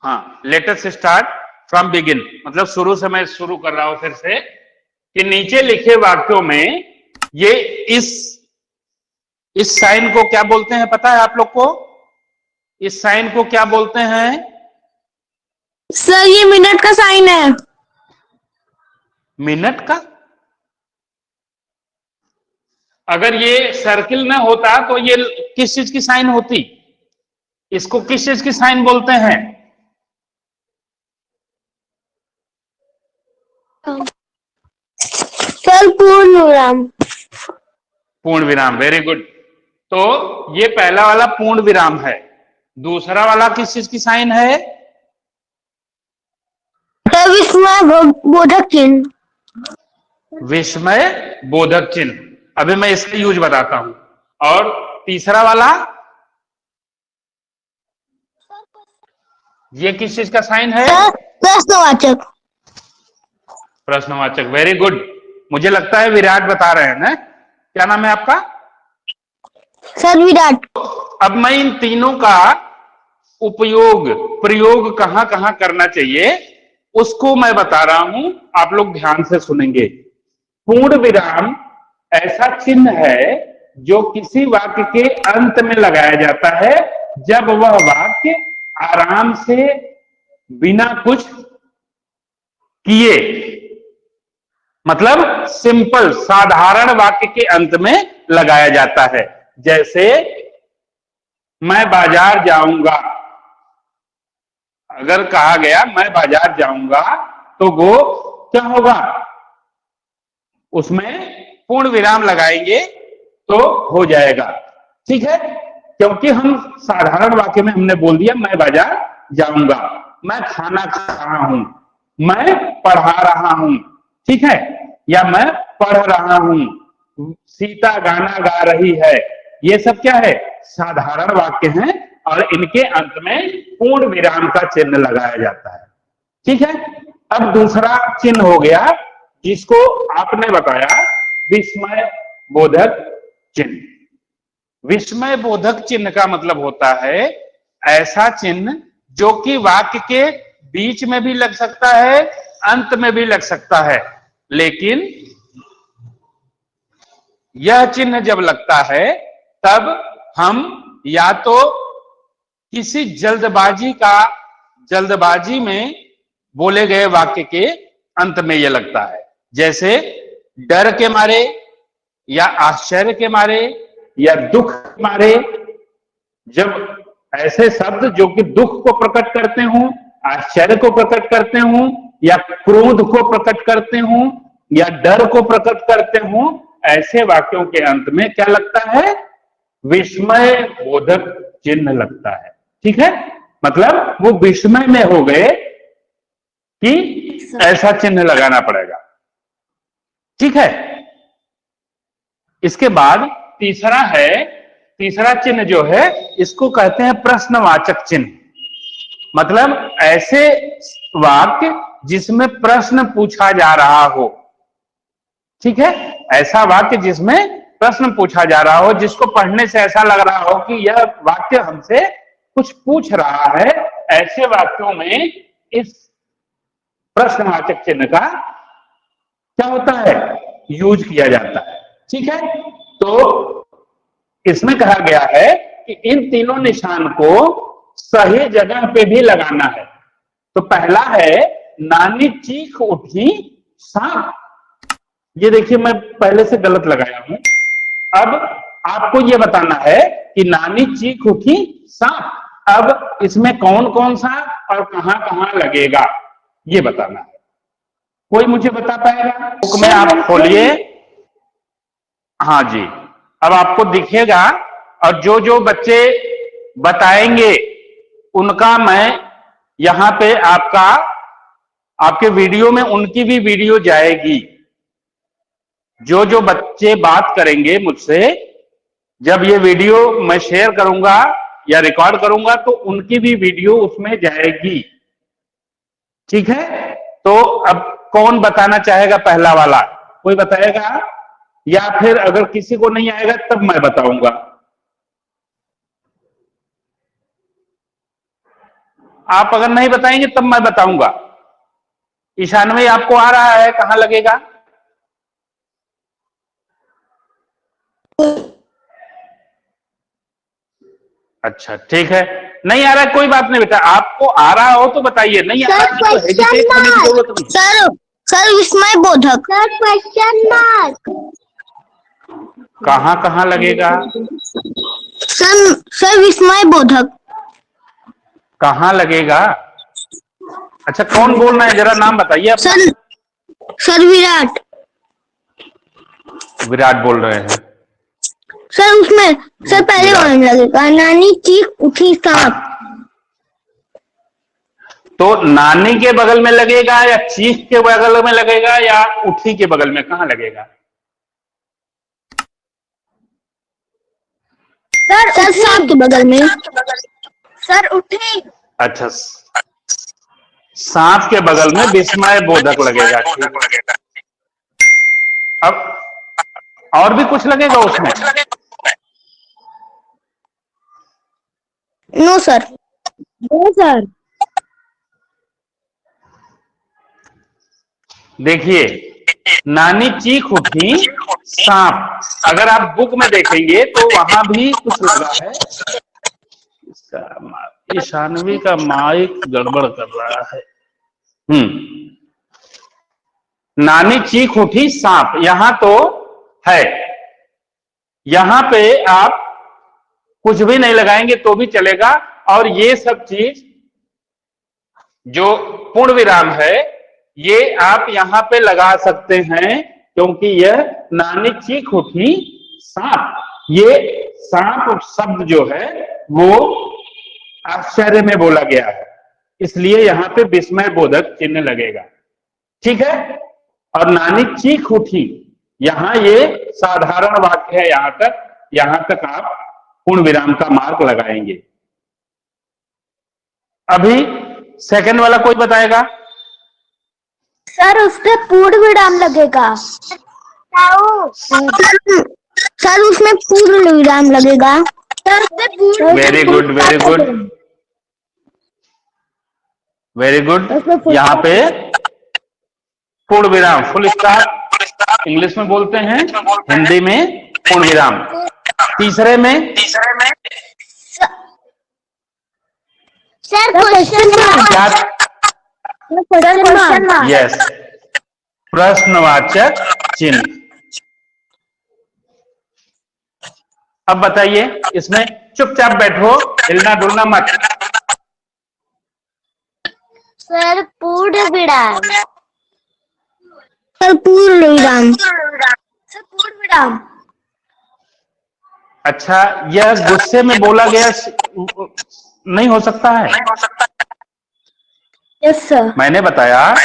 हाँ, latest start from begin, मतलब शुरू से मैं शुरू कर रहा हूं फिर से कि नीचे लिखे वाक्यों में ये इस साइन को क्या बोलते हैं पता है आप लोग को? इस साइन को क्या बोलते हैं? सर ये मिनट का साइन है। मिनट का? अगर ये सर्किल ना होता तो ये किस चीज की साइन होती? इसको किस चीज की साइन बोलते हैं? सर पूर्ण विराम। पूर्ण विराम, वेरी गुड। तो ये पहला वाला पूर्ण विराम है। दूसरा वाला किस चीज की साइन है? सर विस्मय बोधक चिन्ह। विस्मय बोधक चिन्ह। अभी मैं इसका यूज बताता हूं। और तीसरा वाला ये किस चीज का साइन है? सर प्रश्नवाचक। प्रश्नवाचक, वेरी गुड। मुझे लगता है विराट बता रहे हैं ना? क्या नाम है आपका? सर विराट। अब मैं इन तीनों का उपयोग प्रयोग कहां कहां करना चाहिए उसको मैं बता रहा हूं, आप लोग ध्यान से सुनेंगे। पूर्ण विराम ऐसा चिन्ह है जो किसी वाक्य के अंत में लगाया जाता है जब वह वाक्य आराम से बिना कुछ किए, मतलब सिंपल साधारण वाक्य के अंत में लगाया जाता है। जैसे मैं बाजार जाऊंगा, अगर कहा गया मैं बाजार जाऊंगा तो वो क्या होगा? उसमें पूर्ण विराम लगाएंगे तो हो जाएगा। ठीक है, क्योंकि हम साधारण वाक्य में हमने बोल दिया मैं बाजार जाऊंगा, मैं खाना खा रहा हूं, मैं पढ़ा रहा हूं, ठीक है, या मैं पढ़ रहा हूं, सीता गाना गा रही है, ये सब क्या है? साधारण वाक्य हैं और इनके अंत में पूर्ण विराम का चिन्ह लगाया जाता है। ठीक है, अब दूसरा चिन्ह हो गया जिसको आपने बताया विस्मय बोधक चिन्ह। विस्मय बोधक चिन्ह का मतलब होता है ऐसा चिन्ह जो कि वाक्य के बीच में भी लग सकता है, अंत में भी लग सकता है, लेकिन यह चिन्ह जब लगता है तब हम या तो किसी जल्दबाजी में बोले गए वाक्य के अंत में यह लगता है, जैसे डर के मारे या आश्चर्य के मारे या दुख के मारे, जब ऐसे शब्द जो कि दुख को प्रकट करते हों, आश्चर्य को प्रकट करते हों, या क्रोध को प्रकट करते हों, या डर को प्रकट करते हों, ऐसे वाक्यों के अंत में क्या लगता है? विस्मय बोधक चिन्ह लगता है। ठीक है, मतलब वो विस्मय में हो गए कि ऐसा चिन्ह लगाना पड़ेगा। ठीक है, इसके बाद तीसरा चिन्ह जो है इसको कहते हैं प्रश्नवाचक चिन्ह। मतलब ऐसे वाक्य जिसमें प्रश्न पूछा जा रहा हो। ठीक है, ऐसा वाक्य जिसमें प्रश्न पूछा जा रहा हो, जिसको पढ़ने से ऐसा लग रहा हो कि यह वाक्य हमसे कुछ पूछ रहा है, ऐसे वाक्यों में इस प्रश्नवाचक चिन्ह का क्या होता है? यूज किया जाता है। ठीक है, तो इसमें कहा गया है कि इन तीनों निशान को सही जगह पे भी लगाना है। तो पहला है नानी चीख उठी सांप। ये देखिए मैं पहले से गलत लगाया हूं। अब आपको ये बताना है कि नानी चीख उठी सांप, अब इसमें कौन कौन सा और कहां कहां लगेगा ये बताना है। कोई मुझे बता पाएगा? बुक में आप खोलिए। हाँ जी, अब आपको दिखेगा और जो जो बच्चे बताएंगे उनका मैं यहां पे आपके वीडियो में उनकी भी वीडियो जाएगी। जो जो बच्चे बात करेंगे मुझसे, जब ये वीडियो मैं शेयर करूंगा या रिकॉर्ड करूंगा तो उनकी भी वीडियो उसमें जाएगी। ठीक है, तो अब कौन बताना चाहेगा पहला वाला? कोई बताएगा? या फिर अगर किसी को नहीं आएगा तब मैं बताऊंगा। आप अगर नहीं बताएंगे तब मैं बताऊंगा। ईशानवी आपको आ रहा है, कहां लगेगा? अच्छा ठीक है, नहीं आ रहा है कोई बात नहीं बेटा, आपको आ रहा हो तो बताइए, नहीं आ रहा है तो हेजिटेट करने की जरूरत नहीं। सर विस्मय बोधक। Sir question mark. कहां कहां लगेगा? सर विस्मय बोधक। कहां लगेगा? अच्छा कौन बोल रहे हैं, जरा नाम बताइए अपना। सर विराट। विराट बोल रहे हैं। सर उसमें सर पहले विराट। कौन लगेगा? नानी चीख उठी सांप। तो नानी के बगल में लगेगा या चीख के बगल में लगेगा या उठी के बगल में, कहां लगेगा? सर सांप के बगल में। सर उठी। अच्छा, सांप के बगल में विस्मय बोधक लगेगा, ठीक। अब और भी कुछ लगेगा उसमें? No sir. No sir. देखिए, नानी चीख उठी सांप, अगर आप बुक में देखेंगे तो वहां भी कुछ लगा है। इसका ईशानवी का माइक गड़बड़ कर रहा है। नानी चीख उठी सांप, यहां तो है, यहां पे आप कुछ भी नहीं लगाएंगे तो भी चलेगा। और ये सब चीज जो पूर्ण विराम है ये आप यहां पे लगा सकते हैं, क्योंकि यह नानी चीख उठी सांप, ये सांप शब्द जो है वो आश्चर्य में बोला गया है, इसलिए यहां पे विस्मय बोधक चिन्ह लगेगा, ठीक है। और नानी चीख उठी, यहां ये साधारण वाक्य है, यहां तक आप पूर्ण विराम का मार्क लगाएंगे। अभी सेकंड वाला कोई बताएगा? सर उस पे पूर्ण विराम लगेगा। सर उसमें पूर्ण विराम लगेगा। Very good, very good, very good. यहाँ पे पूर्ण विराम, फुल स्टॉप इंग्लिश में बोलते हैं, हिंदी में पूर्ण विराम। तीसरे में सर क्वेश्चन मार्क। यस, प्रश्नवाचक चिन्ह। अब बताइए, इसमें चुपचाप बैठो, हिलना डुलना मत। सर पूर्ण विराम। सर पूर्ण विराम। सर पूर्ण विराम। अच्छा, यह गुस्से में बोला गया नहीं हो सकता है? Yes sir. मैंने बताया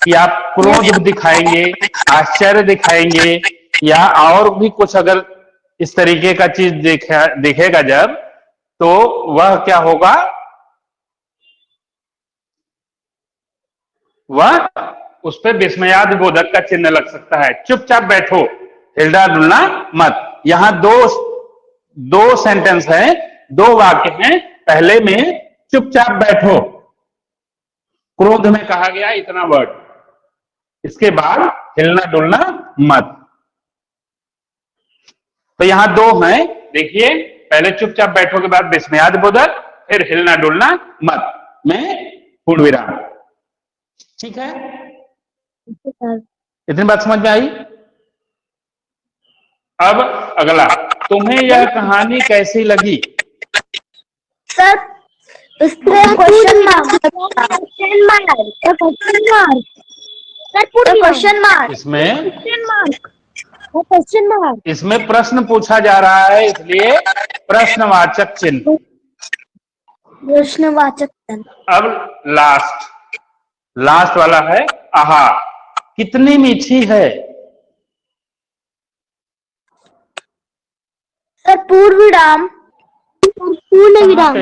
कि आप क्रोध दिखाएंगे, आश्चर्य दिखाएंगे, या और भी कुछ अगर इस तरीके का चीज दिखेगा जब, तो वह क्या होगा, वह उस पर विस्मयादि बोधक का चिन्ह लग सकता है। चुपचाप बैठो, हिलना डुलना मत। यहां दो सेंटेंस है, दो वाक्य हैं। पहले में चुपचाप बैठो, क्रोध में कहा गया इतना वर्ड, इसके बाद हिलना डुलना मत। तो यहां दो हैं, देखिए, पहले चुपचाप बैठो के बाद विस्मयादि बोधक, फिर हिलना डुलना मत में पूर्ण विराम, ठीक है। इतनी बात समझ में आई? अब अगला, तुम्हें यह कहानी कैसी लगी? सर उसपे question mark. Question mark. Question mark. इसमें क्वेश्चन मार्क। इसमें प्रश्न पूछा जा रहा है, इसलिए प्रश्नवाचक चिन्ह। प्रश्नवाचक चिन्ह। अब लास्ट वाला है, आहा कितनी मीठी है। सर पूर्ण विराम। पूर्ण विराम।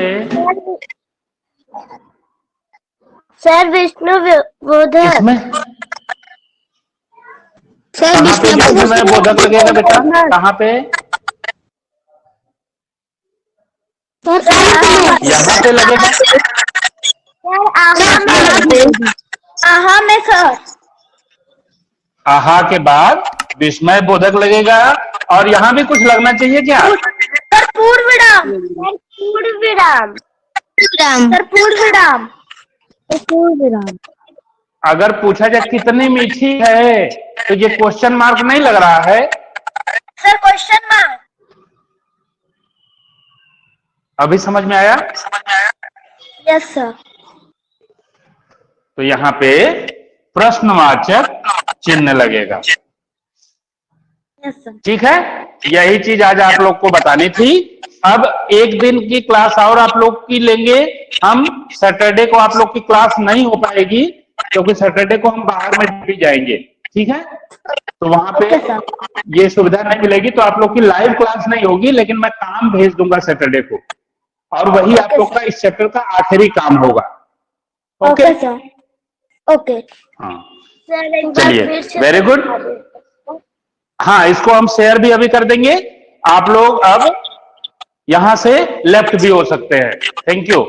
सर विष्णु बोधक। इसमें कहां पे विस्मय बोधक लगेगा बेटा, कहां पे? यहां पे लगेगा। आहा में सर। आहा के बाद विस्मय बोधक लगेगा और यहाँ भी कुछ लगना चाहिए क्या? सर पूर्ण विराम। पूर्ण विराम। सर पूर्ण विराम। पूर्ण विराम। अगर पूछा जाए कितनी मीठी है तो ये क्वेश्चन मार्क नहीं लग रहा है? Sir question mark. अभी समझ में आया? Yes sir. तो यहाँ पे प्रश्नवाचक चिन्ह लगेगा। Yes sir. ठीक है, यही चीज आज आप लोग को बतानी थी। अब एक दिन की क्लास और आप लोग की लेंगे हम। सैटरडे को आप लोग की क्लास नहीं हो पाएगी क्योंकि सैटरडे को हम बाहर में भी जाएंगे। ठीक है, तो वहां पे ये सुविधा नहीं मिलेगी, तो आप लोग की लाइव क्लास नहीं होगी, लेकिन मैं काम भेज दूंगा सैटरडे को और वही आप लोग का इस चैप्टर का आखिरी काम होगा। Okay sir. ओके। हाँ, सर एक बार चलिए, फिर से वेरी गुड। हाँ, इसको हम शेयर भी अभी कर देंगे। आप लोग अब यहां से लेफ्ट भी हो सकते हैं। Thank you.